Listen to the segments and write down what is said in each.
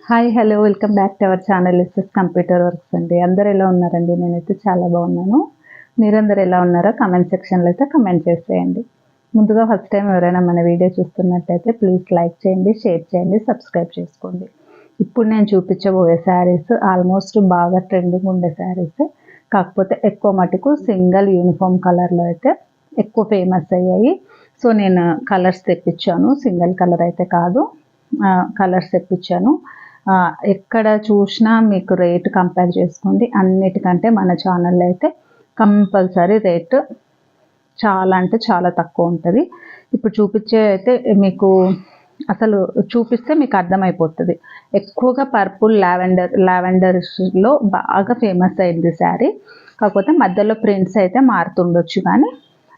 Hi hello welcome back to our channel SS computer works అండి. అందరు ఎలా ఉన్నారండి? నేనైతే చాలా బాగున్నాను. మీరందరూ ఎలా ఉన్నారో కామెంట్ సెక్షన్లో అయితే కామెంట్ చేసేయండి. ముందుగా ఫస్ట్ టైం ఎవరైనా మన వీడియో చూస్తున్నట్టయితే ప్లీజ్ లైక్ చేయండి, షేర్ చేయండి, సబ్స్క్రైబ్ చేసుకోండి. ఇప్పుడు నేను చూపించబోయే శారీస్ ఆల్మోస్ట్ బాగా ట్రెండింగ్ ఉండే శారీస్, కాకపోతే ఎక్కువ మటుకు సింగిల్ యూనిఫామ్ కలర్లో అయితే ఎక్కువ ఫేమస్ అయ్యాయి. సో నేను కలర్స్ తెప్పించాను, సింగిల్ కలర్ అయితే కాదు, కలర్స్ తెప్పించాను. ఎక్కడ చూసినా మీకు రేటు కంపేర్ చేసుకోండి. అన్నిటికంటే మన ఛానల్లో అయితే కంపల్సరీ రేటు చాలా అంటే చాలా తక్కువ ఉంటుంది. ఇప్పుడు చూపించే అయితే మీకు అసలు చూపిస్తే మీకు అర్థమైపోతుంది. ఎక్కువగా పర్పుల్ లావెండర్స్లో బాగా ఫేమస్ అయింది శారీ. కాకపోతే మధ్యలో ప్రింట్స్ అయితే మారుతుండొచ్చు, కానీ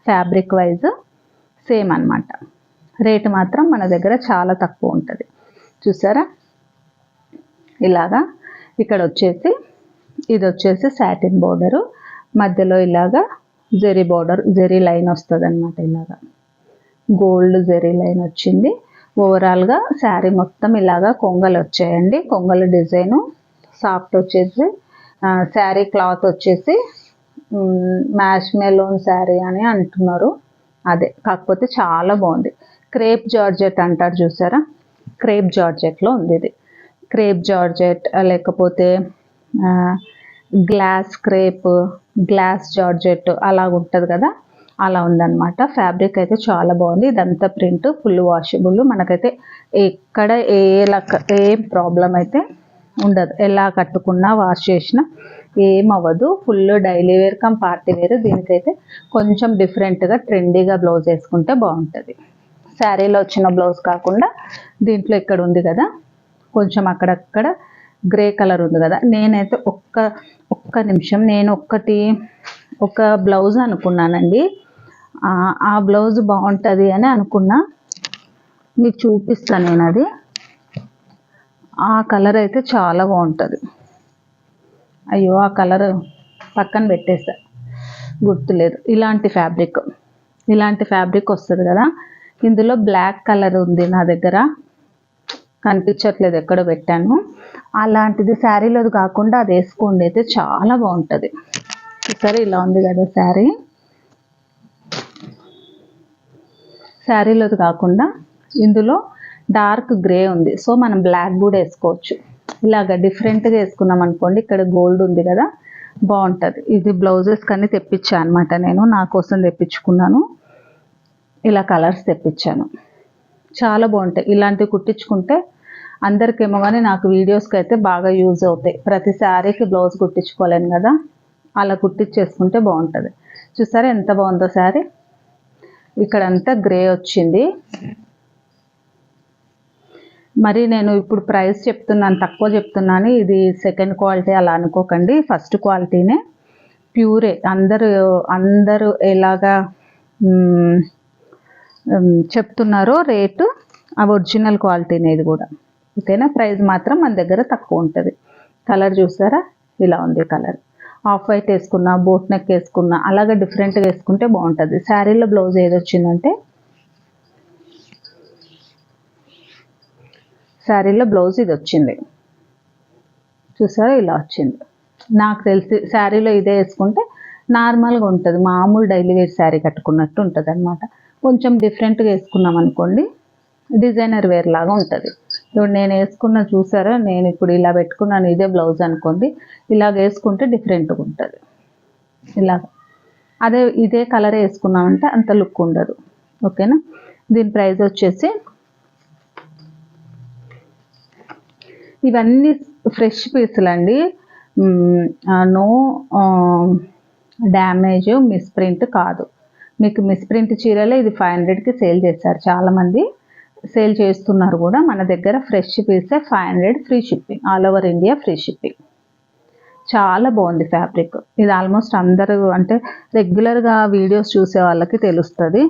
ఫ్యాబ్రిక్ వైజ్ సేమ్ అన్నమాట. రేటు మాత్రం మన దగ్గర చాలా తక్కువ ఉంటుంది. చూసారా, ఇలాగా ఇక్కడ వచ్చేసి ఇది వచ్చేసి సాటిన్ బోర్డరు, మధ్యలో ఇలాగా జెరీ బోర్డర్, జెరీ లైన్ వస్తుంది అనమాట. ఇలాగా గోల్డ్ జెరీ లైన్ వచ్చింది. ఓవరాల్గా శారీ మొత్తం ఇలాగా కొంగలు వచ్చాయండి. కొంగల డిజైను సాఫ్ట్ వచ్చేసి శారీ క్లాత్ వచ్చేసి మ్యాష్ మెలోన్ శారీ అని అంటున్నారు. అదే, కాకపోతే చాలా బాగుంది. క్రేప్ జార్జెట్ అంటారు చూసారా, క్రేప్ జార్జెట్లో ఉంది ఇది. క్రేప్ జార్జెట్ లేకపోతే గ్లాస్ జార్జెట్ అలా ఉంటుంది కదా, అలా ఉందన్నమాట. ఫ్యాబ్రిక్ అయితే చాలా బాగుంది. ఇదంతా ప్రింట్ ఫుల్ వాషబుల్. మనకైతే ఎక్కడ ఏం ప్రాబ్లం అయితే ఉండదు. ఎలా కట్టుకున్నా వాష్ చేసినా ఏం అవ్వదు. Full daily wear come party wear. దీనికైతే కొంచెం డిఫరెంట్గా ట్రెండీగా బ్లౌజ్ వేసుకుంటే బాగుంటుంది. శారీలో వచ్చిన బ్లౌజ్ కాకుండా దీంట్లో ఇక్కడ ఉంది కదా, కొంచెం అక్కడక్కడ గ్రే కలర్ ఉంది కదా. నేనైతే ఒక్క నిమిషం, నేను ఒక బ్లౌజ్ అనుకున్నానండి. ఆ బ్లౌజ్ బాగుంటుంది అని అనుకున్నా, మీకు చూపిస్తాను నేను. అది ఆ కలర్ అయితే చాలా బాగుంటుంది. అయ్యో, ఆ కలర్ పక్కన పెట్టేసా, గుర్తులేదు. ఇలాంటి ఫ్యాబ్రిక్ వస్తుంది కదా. ఇందులో బ్లాక్ కలర్ ఉంది నా దగ్గర, కనిపించట్లేదు, ఎక్కడ పెట్టాను. అలాంటిది శారీలోది కాకుండా అది వేసుకోండి, అయితే చాలా బాగుంటుంది. సరే, ఇలా ఉంది కదా శారీలోది కాకుండా ఇందులో డార్క్ గ్రే ఉంది. సో మనం బ్లాక్ కూడా వేసుకోవచ్చు. ఇలాగ డిఫరెంట్గా వేసుకున్నాం అనుకోండి. ఇక్కడ గోల్డ్ ఉంది కదా, బాగుంటుంది. ఇది బ్లౌజెస్ కానీ తెప్పించాను అనమాట. నేను నా కోసం తెప్పించుకున్నాను. ఇలా కలర్స్ తెప్పించాను, చాలా బాగుంటాయి. ఇలాంటివి కుట్టించుకుంటే అందరికేమో కానీ నాకు వీడియోస్కి అయితే బాగా యూజ్ అవుతాయి. ప్రతి శారీకి బ్లౌజ్ కుట్టించుకోలేను కదా, అలా కుట్టించేసుకుంటే బాగుంటుంది. చూసారా ఎంత బాగుందో శారీ. ఇక్కడంతా గ్రే వచ్చింది. మరి నేను ఇప్పుడు ప్రైస్ చెప్తున్నాను, తక్కువ చెప్తున్నాను. ఇది సెకండ్ క్వాలిటీ అలా అనుకోకండి, ఫస్ట్ క్వాలిటీనే, ప్యూరే. అందరూ ఎలాగా చెప్తున్నారో రేటు, ఆ ఒరిజినల్ క్వాలిటీనే ఇది కూడా. ఓకేనా. ప్రైస్ మాత్రం మన దగ్గర తక్కువ ఉంటుంది. కలర్ చూసారా, ఇలా ఉంది కలర్. ఆఫ్ వైట్ వేసుకున్నా, బోట్ నెక్ వేసుకున్నా, అలాగే డిఫరెంట్గా వేసుకుంటే బాగుంటుంది. శారీలో బ్లౌజ్ ఏది వచ్చిందంటే, శారీలో బ్లౌజ్ ఇది వచ్చింది. చూసారా, ఇలా వచ్చింది. నాకు తెలిసి శారీలో ఇదే వేసుకుంటే నార్మల్గా ఉంటుంది, మామూలు డైలీ వేర్ శారీ కట్టుకున్నట్టు ఉంటుంది అనమాట. కొంచెం డిఫరెంట్గా వేసుకున్నాం అనుకోండి, డిజైనర్ వేర్ లాగా ఉంటుంది. ఇప్పుడు నేను వేసుకున్న చూసారా, నేను ఇప్పుడు ఇలా పెట్టుకున్నాను, ఇదే బ్లౌజ్ అనుకోండి. ఇలాగ వేసుకుంటే డిఫరెంట్గా ఉంటుంది. ఇలాగ ఇదే కలర్ వేసుకున్నామంటే అంత లుక్ ఉండదు. ఓకేనా. దీని ప్రైస్ వచ్చేసి, ఇవన్నీ ఫ్రెష్ పీసులు అండి, నో డ్యామేజ్, మిస్ప్రింట్ కాదు. మీకు మిస్ప్రింట్ చీరలే ఇది 500కి సేల్ చేశారు, చాలామంది సేల్ చేస్తున్నారు కూడా. మన దగ్గర ఫ్రెష్ పీసే 500, free shipping, all over India free shipping. చాలా బాగుంది ఫ్యాబ్రిక్. ఇది ఆల్మోస్ట్ అందరూ అంటే రెగ్యులర్గా వీడియోస్ చూసే వాళ్ళకి తెలుస్తుంది.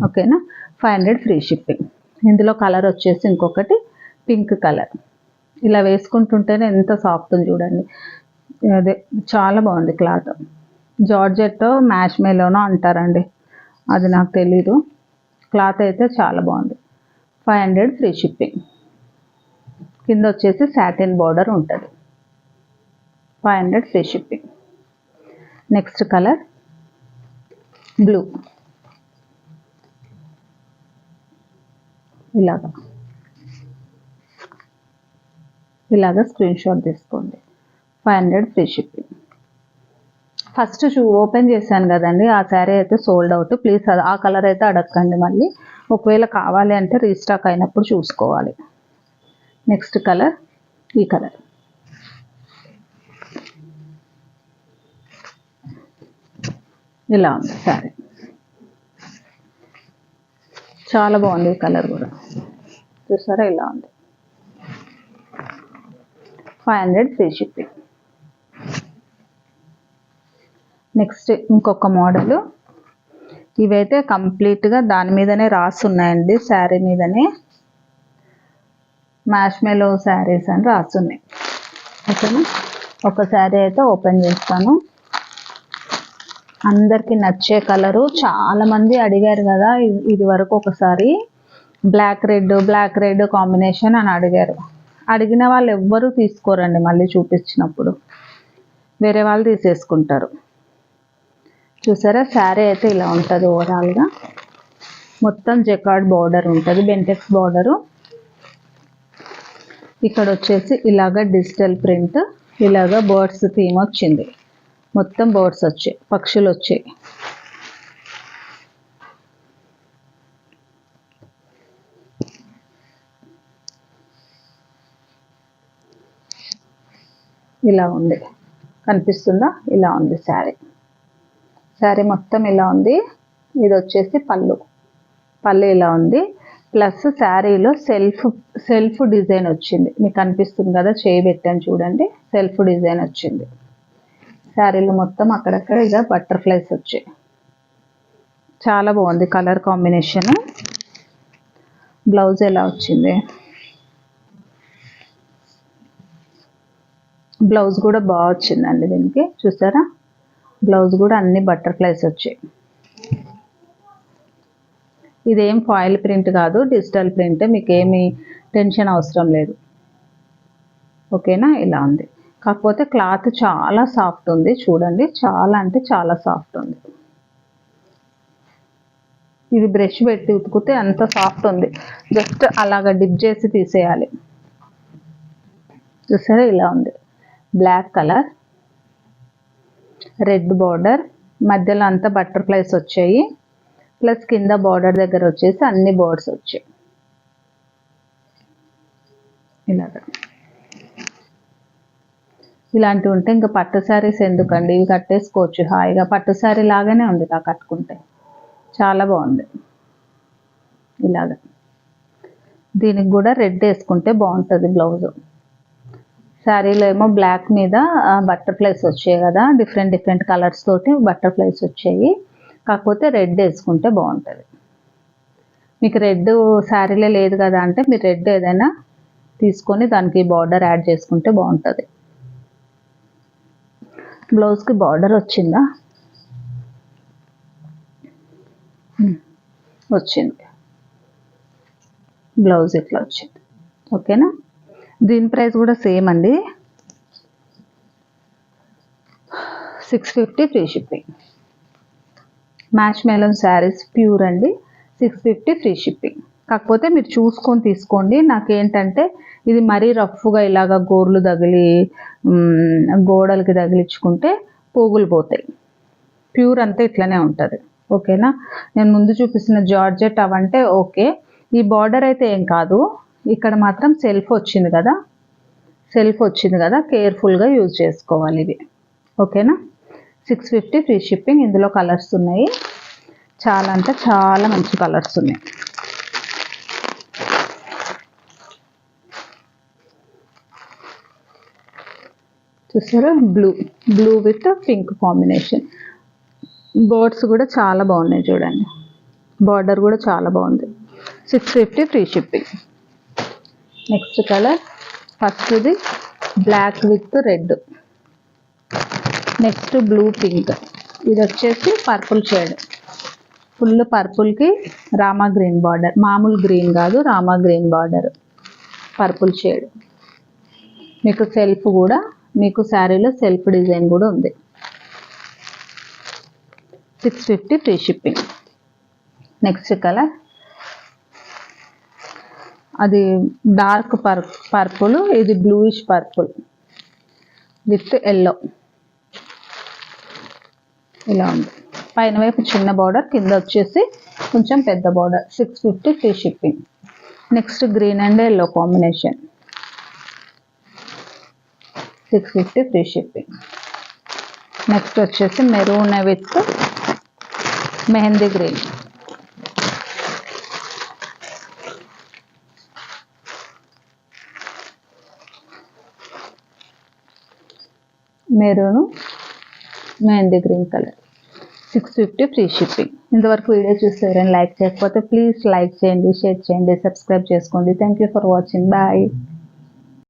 ఓకేనా. 500 ఫ్రీ షిప్పింగ్. ఇందులో కలర్ వచ్చేసి ఇంకొకటి పింక్ కలర్. ఇలా వేసుకుంటుంటేనే ఎంత సాఫ్ట్ ఉంది చూడండి. అదే చాలా బాగుంది క్లాత్. జార్జెట్ మ్యాష్ మెలోనో అంటారండి, అది నాకు తెలీదు. క్లాత్ అయితే చాలా బాగుంది. 500 ఫ్రీ షిప్పింగ్. కింద వచ్చేసి సాటిన్ బార్డర్ ఉంటుంది. 500 free shipping. Next colour blue. ఇలాగా స్క్రీన్ షాట్ తీసుకోండి. 500 ఫ్రీ షిప్పింగ్. ఫస్ట్ ఓపెన్ చేశాను కదండి, ఆ శారీ అయితే సోల్డ్ అవుట్. ప్లీజ్ ఆ కలర్ అయితే అడగండి. మళ్ళీ ఒకవేళ కావాలి అంటే రీస్టాక్ అయినప్పుడు చూసుకోవాలి. నెక్స్ట్ కలర్ ఈ కలర్. ఇలా ఉంది శారీ, చాలా బాగుంది. ఈ కలర్ కూడా చూసారా, ఇలా ఉంది. 500 ఫ్రీ షిప్పింగ్. నెక్స్ట్ ఇంకొక మోడల్. ఇవైతే కంప్లీట్గా దాని మీదనే రాసి ఉన్నాయండి, శారీ మీదనే. మ్యాష్మెలో శారీస్ అని రాసి ఉన్నాయి. ఓకేనా, ఒక శారీ అయితే ఓపెన్ చేస్తాను. అందరికి నచ్చే కలరు. చాలామంది అడిగారు కదా ఇది వరకు ఒకసారి బ్లాక్ రెడ్ కాంబినేషన్ అని అడిగారు. అడిగిన వాళ్ళు ఎవ్వరూ తీసుకోరండి, మళ్ళీ చూపించినప్పుడు వేరే వాళ్ళు తీసేసుకుంటారు. చూసారా, శారీ అయితే ఇలా ఉంటుంది. ఓవరాల్గా మొత్తం జకార్డ్ బార్డర్ ఉంటుంది, బెంటెక్స్ బార్డరు. ఇక్కడ వచ్చేసి ఇలాగ డిజిటల్ ప్రింట్, ఇలాగ బర్డ్స్ థీమ్ వచ్చింది. మొత్తం బర్డ్స్ వచ్చాయి, పక్షులు వచ్చాయి. ఇలా ఉంది, కనిపిస్తుందా? ఇలా ఉంది శారీ. శారీ మొత్తం ఇలా ఉంది. ఇది వచ్చేసి పళ్ళు ఇలా ఉంది. ప్లస్ శారీలో సెల్ఫ్ డిజైన్ వచ్చింది. మీకు కనిపిస్తుంది కదా, చేయి పెట్టాను చూడండి, సెల్ఫ్ డిజైన్ వచ్చింది. శారీలో మొత్తం అక్కడక్కడ ఇక బటర్ఫ్లైస్ వచ్చాయి. చాలా బాగుంది కలర్ కాంబినేషన్. బ్లౌజ్ ఎలా వచ్చింది? బ్లౌజ్ కూడా బాగా వచ్చిందండి దీనికి. చూసారా, బ్లౌజ్ కూడా అన్ని బటర్ఫ్లైస్ వచ్చాయి. ఇదేం ఫాయిల్ ప్రింట్ కాదు, డిజిటల్ ప్రింట్. మీకు ఏమి టెన్షన్ అవసరం లేదు. ఓకేనా, ఇలా ఉంది. కాకపోతే క్లాత్ చాలా సాఫ్ట్ ఉంది చూడండి, చాలా అంటే చాలా సాఫ్ట్ ఉంది. ఇది బ్రష్ పెట్టి ఉతికితే అంత సాఫ్ట్ ఉంది. జస్ట్ అలాగ డిప్ చేసి తీసేయాలి. చూసారా, ఇలా ఉంది. బ్లాక్ కలర్, రెడ్ బార్డర్, మధ్యలో అంతా బటర్ఫ్లైస్ వచ్చాయి. ప్లస్ కింద బార్డర్ దగ్గర వచ్చేసి అన్ని బర్డ్స్ వచ్చాయి. ఇలాగా ఇలాంటివి ఉంటే ఇంకా పట్టు శారీస్ ఎందుకండి, ఇవి కట్టేసుకోవచ్చు హాయిగా. పట్టు శారీ లాగానే ఉంది ఇలా కట్టుకుంటే, చాలా బాగుంది. ఇలాగా దీనికి కూడా రెడ్ వేసుకుంటే బాగుంటుంది బ్లౌజ్. శారీలో ఏమో బ్లాక్ మీద బటర్ఫ్లైస్ వచ్చాయి కదా, డిఫరెంట్ కలర్స్ తోటి బటర్ఫ్లైస్ వచ్చాయి. కాకపోతే రెడ్ వేసుకుంటే బాగుంటుంది. మీకు రెడ్ శారీలో లేదు కదా అంటే మీరు రెడ్ ఏదైనా తీసుకొని దానికి బార్డర్ యాడ్ చేసుకుంటే బాగుంటుంది. బ్లౌజ్కి బార్డర్ వచ్చిందా? వచ్చింది. బ్లౌజ్ ఇట్లా వచ్చింది. ఓకేనా, దీని ప్రైస్ కూడా సేమ్ అండి, 650 free shipping. Match melon saris pure అండి, 650 ఫ్రీ షిప్పింగ్. కాకపోతే మీరు చూసుకొని తీసుకోండి. నాకేంటంటే ఇది మరీ రఫ్గా ఇలాగ గోర్లు తగిలి గోడలకి తగిలించుకుంటే పోగులు పోతాయి. ప్యూర్ అంతా ఇట్లనే ఉంటుంది. ఓకేనా, నేను ముందు చూపిస్తున్న జార్జెట్ అవంటే ఓకే. ఈ బార్డర్ అయితే ఏం కాదు. ఇక్కడ మాత్రం సెల్ఫ్ వచ్చింది కదా, కేర్ఫుల్గా యూజ్ చేసుకోవాలి ఇవి. ఓకేనా, 650 ఫ్రీ షిప్పింగ్. ఇందులో కలర్స్ ఉన్నాయి, చాలా అంటే చాలా మంచి కలర్స్ ఉన్నాయి. చూసారా, blue with pink combination. Birds కూడా చాలా బాగున్నాయి చూడండి, బార్డర్ కూడా చాలా బాగుంది. 650 ఫ్రీ షిప్పింగ్. నెక్స్ట్ కలర్, ఫస్ట్ది black with red, next blue pink. ఇది వచ్చేసి పర్పుల్ షేడ్, ఫుల్ పర్పుల్కి రామా గ్రీన్ బార్డర్, మామూలు గ్రీన్ కాదు Rama green border, purple shade. మీకు సెల్ఫ్ కూడా, మీకు శారీలో సెల్ఫ్ డిజైన్ కూడా ఉంది. 650 ఫ్రీ షిప్పింగ్. నెక్స్ట్ కలర్ అది డార్క్ పర్పుల్, ఇది బ్లూయిష్ పర్పుల్ విత్ ఎల్లో. ఇలా ఉంది. పైన వైపు చిన్న బార్డర్, కింద వచ్చేసి కొంచెం పెద్ద border. 650 free shipping. Next green and yellow combination. 650 free shipping. Next వచ్చేసి maroon with mehndi green. Maroon mehndi green colour. 650 free shipping. ఇంతవరకు వీడియో చూస్తే ఎవరైనా లైక్ చేయకపోతే ప్లీజ్ లైక్ చేయండి, షేర్ చేయండి, సబ్స్క్రైబ్ చేసుకోండి. Thank you for watching. Bye.